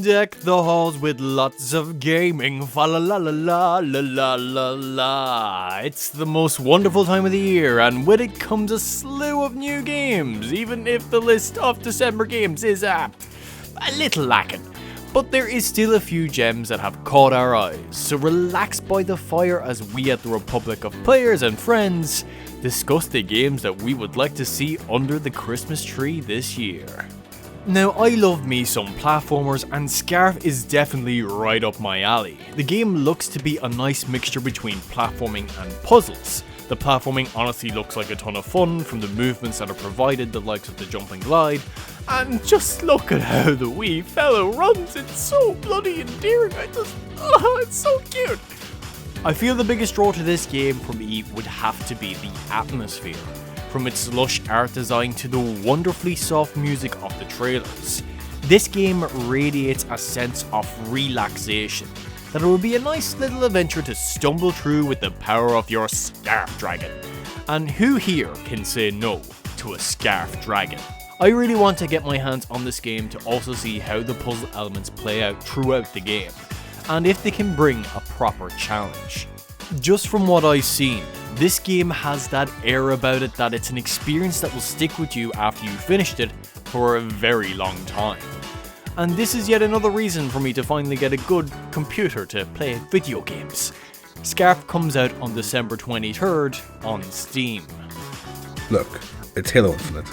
Deck the halls with lots of gaming, fa la la la la la la la la. It's the most wonderful time of the year, and with it comes a slew of new games, even if the list of December games is a little lacking. But there is still a few gems that have caught our eyes, so relax by the fire as we at the Republic of Players and Friends discuss the games that we would like to see under the Christmas tree this year. Now, I love me some platformers, and Scarf is definitely right up my alley. The game looks to be a nice mixture between platforming and puzzles. The platforming honestly looks like a ton of fun, from the movements that are provided, the likes of the jump and glide, and just look at how the wee fellow runs, it's so bloody endearing, it's so cute. I feel the biggest draw to this game for me would have to be the atmosphere. From its lush art design to the wonderfully soft music of the trailers. This game radiates a sense of relaxation, that it will be a nice little adventure to stumble through with the power of your Scarf Dragon. And who here can say no to a Scarf Dragon? I really want to get my hands on this game to also see how the puzzle elements play out throughout the game, and if they can bring a proper challenge. Just from what I've seen, this game has that air about it that it's an experience that will stick with you after you've finished it for a very long time. And this is yet another reason for me to finally get a good computer to play video games. Scarf comes out on December 23rd on Steam. Look, it's Halo Infinite.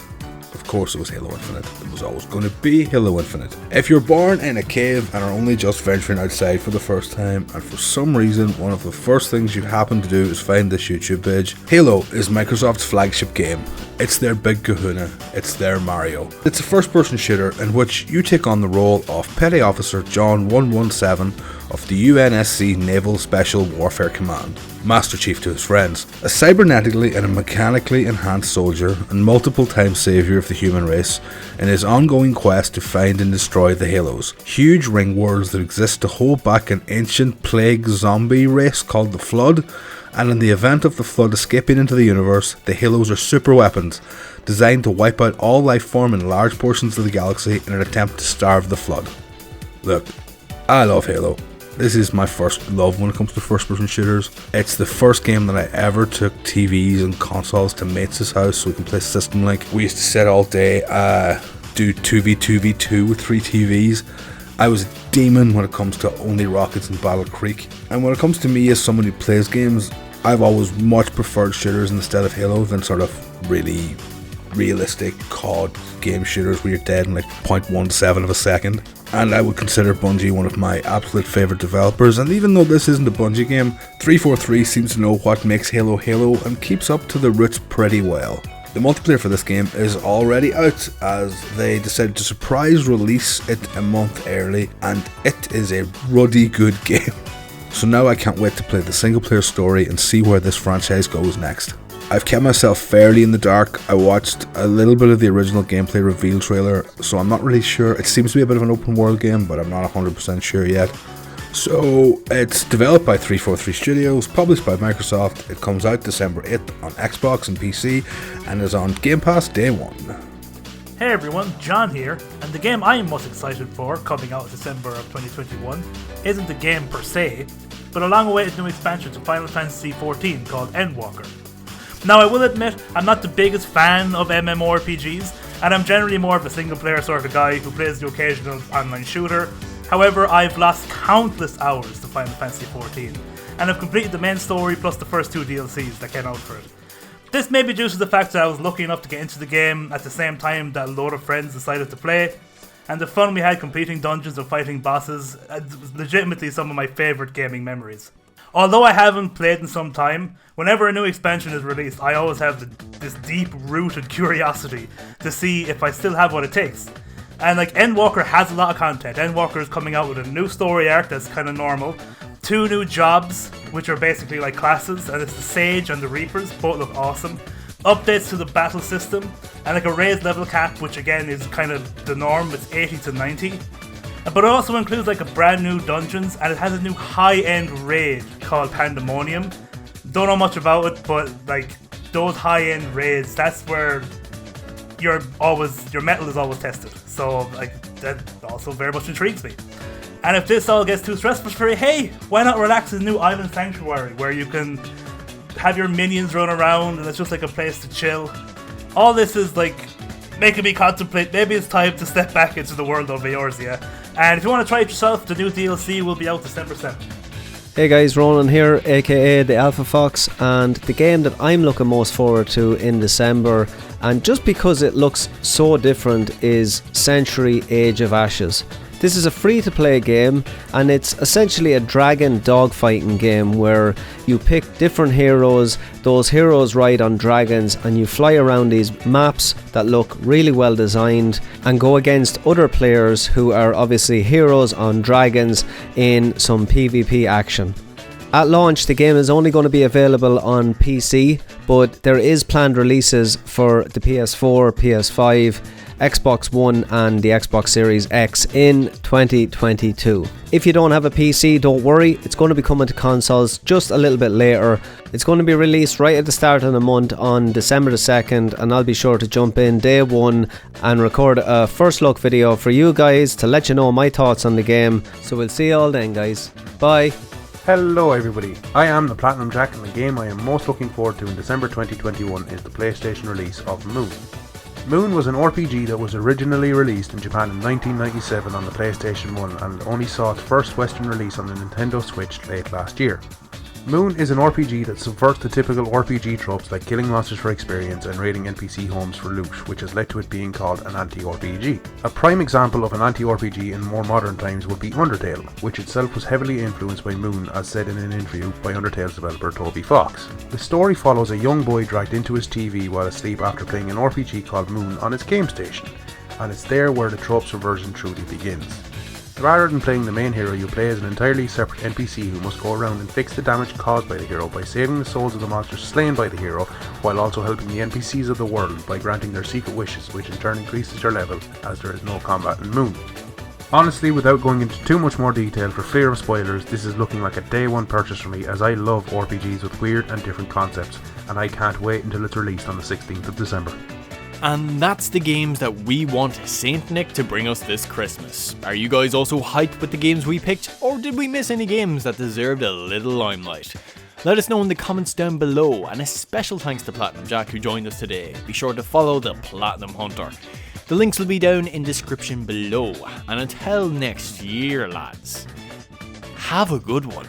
Of course it was Halo Infinite. It was always going to be Halo Infinite. If you're born in a cave and are only just venturing outside for the first time, and for some reason one of the first things you happen to do is find this YouTube page, Halo is Microsoft's flagship game. It's their big kahuna. It's their Mario. It's a first-person shooter in which you take on the role of Petty Officer John 117 of the UNSC Naval Special Warfare Command, Master Chief to his friends, a cybernetically and a mechanically enhanced soldier and multiple-time savior of the human race in his ongoing quest to find and destroy the Halos, huge ring worlds that exist to hold back an ancient plague zombie race called the Flood. And in the event of the Flood escaping into the universe, the Halos are super weapons designed to wipe out all life form in large portions of the galaxy in an attempt to starve the Flood. Look, I love Halo. This is my first love when it comes to first-person shooters. It's the first game that I ever took TVs and consoles to mates' house so we can play System Link. We used to sit all day, do 2v2v2 with 3 TVs. I was a demon when it comes to only rockets and Battle Creek. And when it comes to me as someone who plays games, I've always much preferred shooters instead of Halo than sort of really realistic COD game shooters where you're dead in like 0.17 of a second. And I would consider Bungie one of my absolute favourite developers, and even though this isn't a Bungie game, 343 seems to know what makes Halo Halo and keeps up to the roots pretty well. The multiplayer for this game is already out, as they decided to surprise release it a month early, and it is a ruddy good game. So now I can't wait to play the single player story and see where this franchise goes next. I've kept myself fairly in the dark. I watched a little bit of the original gameplay reveal trailer, so I'm not really sure. It seems to be a bit of an open world game, but I'm not 100% sure yet. So, it's developed by 343 Studios, published by Microsoft. It comes out December 8th on Xbox and PC, and is on Game Pass day 1. Hey everyone, John here, and the game I am most excited for, coming out in December of 2021, isn't the game per se, but a long-awaited new expansion to Final Fantasy XIV called Endwalker. Now, I will admit, I'm not the biggest fan of MMORPGs, and I'm generally more of a single-player sort of guy who plays the occasional online shooter. However, I've lost countless hours to Final Fantasy XIV, and have completed the main story plus the first 2 DLCs that came out for it. This may be due to the fact that I was lucky enough to get into the game at the same time that a load of friends decided to play, and the fun we had completing dungeons and fighting bosses was legitimately some of my favourite gaming memories. Although I haven't played in some time, whenever a new expansion is released, I always have this deep-rooted curiosity to see if I still have what it takes. And like, Endwalker has a lot of content. Endwalker is coming out with a new story arc that's kind of normal, 2 new jobs, which are basically like classes, and it's the Sage and the Reapers, both look awesome. Updates to the battle system, and like a raised level cap, which again is kind of the norm, it's 80 to 90. But it also includes like a brand new dungeons, and it has a new high-end raid called Pandemonium. Don't know much about it, but like those high-end raids, that's where your metal is always tested. So like that also very much intrigues me. And if this all gets too stressful for you, hey, why not relax in the new Island Sanctuary, where you can have your minions run around and it's just like a place to chill. All this is like making me contemplate, maybe it's time to step back into the world of Eorzea. And if you want to try it yourself, the new DLC will be out December 7th. Hey guys, Ronan here, aka the Alpha Fox, and the game that I'm looking most forward to in December, and just because it looks so different, is Century Age of Ashes. This is a free-to-play game, and it's essentially a dragon dogfighting game where you pick different heroes, those heroes ride on dragons, and you fly around these maps that look really well designed and go against other players who are obviously heroes on dragons in some PvP action. At launch, the game is only going to be available on PC, but there is planned releases for the PS4, PS5, Xbox One and the Xbox Series X in 2022. If you don't have a PC, don't worry, it's going to be coming to consoles just a little bit later. It's going to be released right at the start of the month on December the 2nd, and I'll be sure to jump in day one and record a first look video for you guys to let you know my thoughts on the game. So we'll see you all then, guys. Bye. Hello everybody, I am the Platinum Jack, and the game I am most looking forward to in December 2021 is the PlayStation release of Moon. Moon was an RPG that was originally released in Japan in 1997 on the PlayStation 1 and only saw its first Western release on the Nintendo Switch late last year. Moon is an RPG that subverts the typical RPG tropes like killing monsters for experience and raiding NPC homes for loot, which has led to it being called an anti-RPG. A prime example of an anti-RPG in more modern times would be Undertale, which itself was heavily influenced by Moon, as said in an interview by Undertale's developer Toby Fox. The story follows a young boy dragged into his TV while asleep after playing an RPG called Moon on its game station, and it's there where the trope subversion truly begins. Rather than playing the main hero, you play as an entirely separate NPC who must go around and fix the damage caused by the hero by saving the souls of the monsters slain by the hero, while also helping the NPCs of the world by granting their secret wishes, which in turn increases your level as there is no combat in Moon. Honestly, without going into too much more detail for fear of spoilers, this is looking like a day one purchase for me, as I love RPGs with weird and different concepts, and I can't wait until it's released on the 16th of December. And that's the games that we want Saint Nick to bring us this Christmas. Are you guys also hyped with the games we picked, or did we miss any games that deserved a little limelight? Let us know in the comments down below, and a special thanks to Platinum Jack who joined us today. Be sure to follow the Platinum Hunter. The links will be down in description below, and until next year, lads, have a good one.